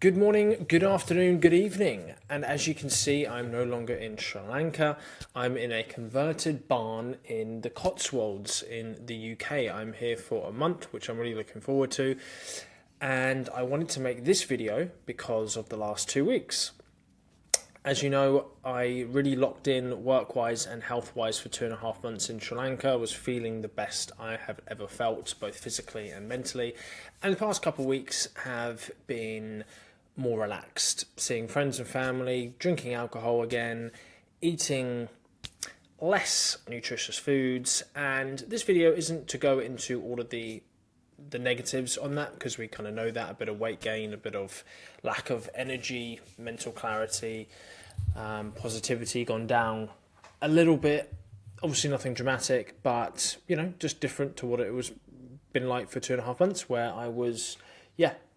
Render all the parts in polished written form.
Good morning, good afternoon, good evening. And as you can see, I'm no longer in Sri Lanka. I'm in a converted barn in the Cotswolds in the UK. I'm here for a month, which I'm really looking forward to. And I wanted to make this video because of the last 2 weeks. As you know, I really locked in work-wise and health-wise for 2.5 months in Sri Lanka. I was feeling the best I have ever felt, both physically and mentally. And the past couple of weeks have been more relaxed, seeing friends and family, drinking alcohol again, eating less nutritious foods. And this video isn't to go into all of the negatives on that, because we kind of know that, a bit of weight gain, a bit of lack of energy, mental clarity, positivity gone down a little bit. Obviously nothing dramatic, but just different to what it was been like for 2.5 months, where I was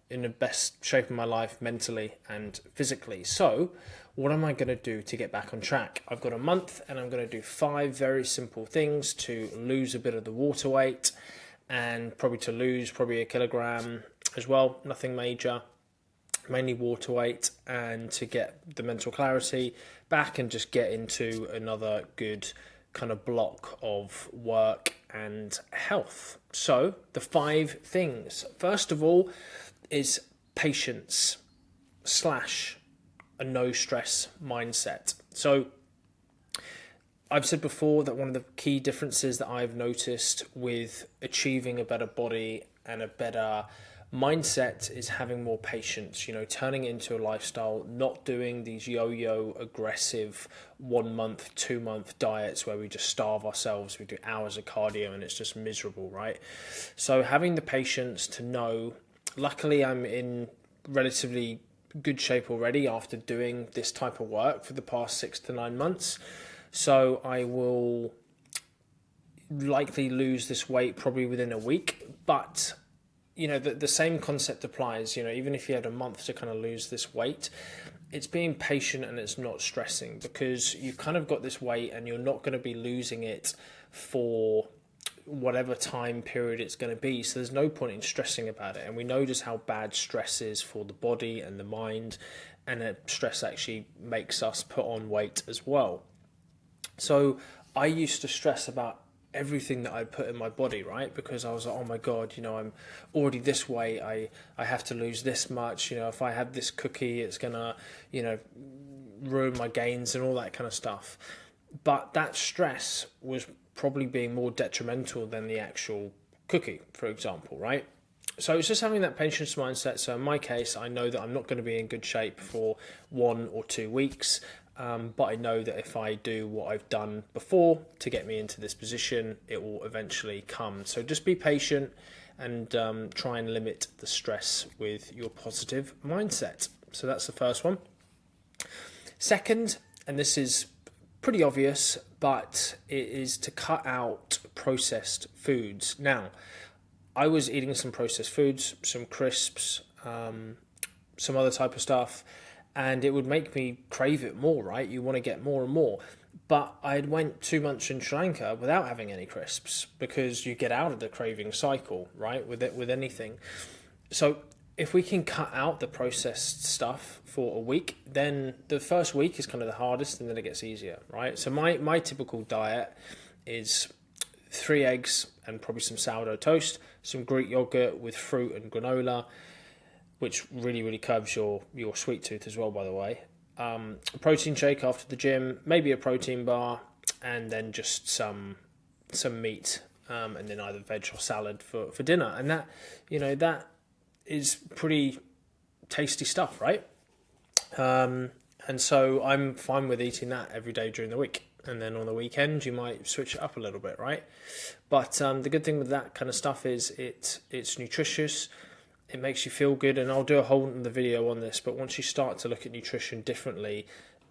in the best shape of my life mentally and physically. So what am I going to do to get back on track? I've got a month and I'm going to do 5 very simple things to lose a bit of the water weight, and probably to lose a kilogram as well. Nothing major, mainly water weight, and to get the mental clarity back and just get into another good kind of block of work and health. So the 5 things. First of all is patience slash a no stress mindset. So I've said before that one of the key differences that I've noticed with achieving a better body and a better mindset is having more patience, turning it into a lifestyle, not doing these yo-yo aggressive 1 month, 2 month diets where we just starve ourselves, we do hours of cardio and it's just miserable, right? So having the patience to know, luckily I'm in relatively good shape already after doing this type of work for the past 6 to 9 months. So I will likely lose this weight probably within a week, but the same concept applies. Even if you had a month to kind of lose this weight, it's being patient and it's not stressing, because you've kind of got this weight and you're not going to be losing it for whatever time period it's going to be. So there's no point in stressing about it. And we know just how bad stress is for the body and the mind, and stress actually makes us put on weight as well. So I used to stress about everything that I put in my body, right? Because I was like, oh my God, I'm already this way. I have to lose this much. If I have this cookie, it's gonna, ruin my gains and all that kind of stuff. But that stress was probably being more detrimental than the actual cookie, for example, right? So it's just having that patience mindset. So in my case, I know that I'm not going to be in good shape for 1 or 2 weeks. But I know that if I do what I've done before to get me into this position, it will eventually come. So just be patient and try and limit the stress with your positive mindset. So that's the first one. Second, and this is pretty obvious, but it is to cut out processed foods. Now, I was eating some processed foods, some crisps, some other type of stuff, and it would make me crave it more, right? You want to get more and more. But I went 2 months in Sri Lanka without having any crisps, because you get out of the craving cycle, right? With anything. So if we can cut out the processed stuff for a week, then the first week is kind of the hardest, and then it gets easier, right? So my typical diet is 3 eggs and probably some sourdough toast, some Greek yogurt with fruit and granola, which really, really curbs your sweet tooth as well, by the way. A protein shake after the gym, maybe a protein bar, and then just some meat, and then either veg or salad for dinner. And that is pretty tasty stuff, right? And so I'm fine with eating that every day during the week. And then on the weekend, you might switch it up a little bit, right? But the good thing with that kind of stuff is it's nutritious. It makes you feel good, and I'll do a whole other video on this, but once you start to look at nutrition differently,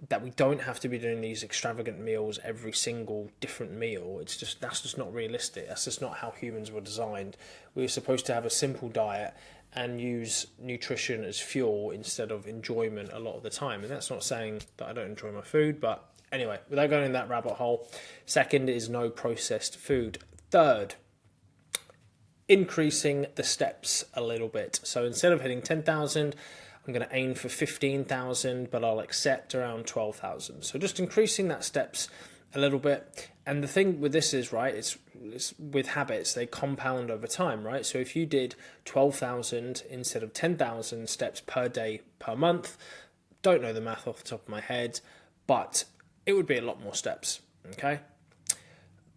that we don't have to be doing these extravagant meals every single different meal. That's just not realistic. That's just not how humans were designed. We were supposed to have a simple diet and use nutrition as fuel instead of enjoyment a lot of the time. And that's not saying that I don't enjoy my food, but anyway, without going in that rabbit hole, second is no processed food. Third, increasing the steps a little bit. So instead of hitting 10,000, I'm going to aim for 15,000, but I'll accept around 12,000. So just increasing that steps a little bit. And the thing with this is, right, it's with habits, they compound over time, right? So if you did 12,000 instead of 10,000 steps per day per month, don't know the math off the top of my head, but it would be a lot more steps, okay?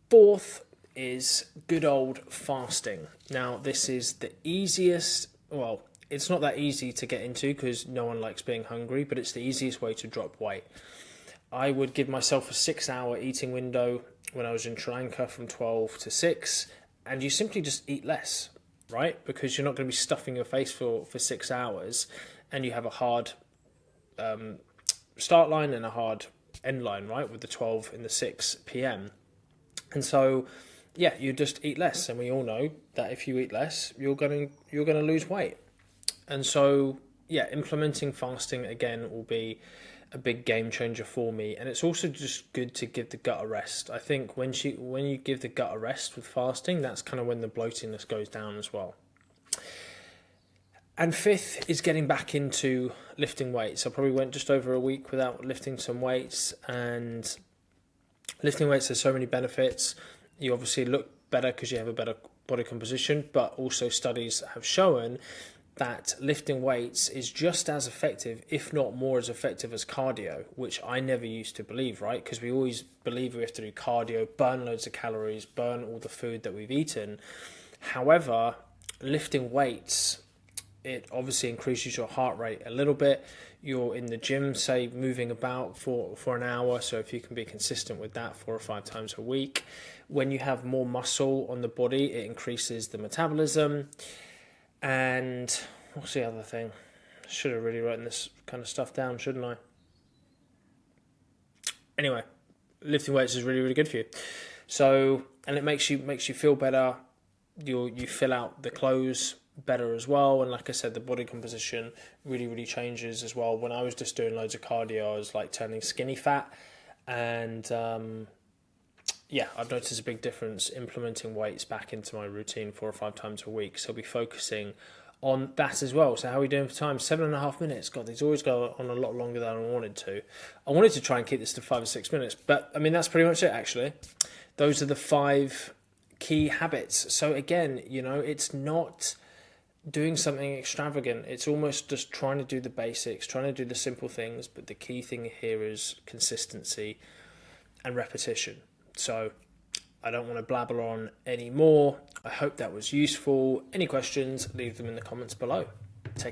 Fourth is good old fasting. Now, this is the easiest, well, it's not that easy to get into because no one likes being hungry, but it's the easiest way to drop weight. I would give myself a 6-hour eating window when I was in Sri Lanka from 12 to 6, and you simply just eat less, right? Because you're not going to be stuffing your face for 6 hours, and you have a hard start line and a hard end line, right? With the 12 and the 6 p.m. And so, yeah, you just eat less, and we all know that if you eat less, you're going to lose weight. And so, yeah, implementing fasting again will be a big game changer for me, and it's also just good to give the gut a rest. I think when you give the gut a rest with fasting, that's kind of when the bloatiness goes down as well. And fifth is getting back into lifting weights. I probably went just over a week without lifting some weights, and lifting weights has so many benefits. You obviously look better because you have a better body composition, but also studies have shown that lifting weights is just as effective, if not more as effective as cardio, which I never used to believe, right? Because we always believe we have to do cardio, burn loads of calories, burn all the food that we've eaten. However, lifting weights, it obviously increases your heart rate a little bit. You're in the gym, say, moving about for an hour. So if you can be consistent with that 4 or 5 times a week, when you have more muscle on the body, it increases the metabolism. And what's the other thing? Should have really written this kind of stuff down, shouldn't I? Anyway, lifting weights is really, really good for you. So, and it makes you feel better. You fill out the clothes better as well, and like I said, the body composition really, really changes as well. When I was just doing loads of cardio, I was like turning skinny fat, and yeah, I've noticed a big difference implementing weights back into my routine 4 or 5 times a week. So I'll be focusing on that as well. So how are we doing for time? 7.5 minutes. God, these always go on a lot longer than I wanted to. I wanted to try and keep this to 5 or 6 minutes, but I mean, that's pretty much it actually. Those are the 5 key habits. So again, it's not doing something extravagant. It's almost just trying to do the basics, trying to do the simple things, but the key thing here is consistency and repetition. So I don't want to blabber on anymore. I hope that was useful. Any questions, leave them in the comments below. Take care.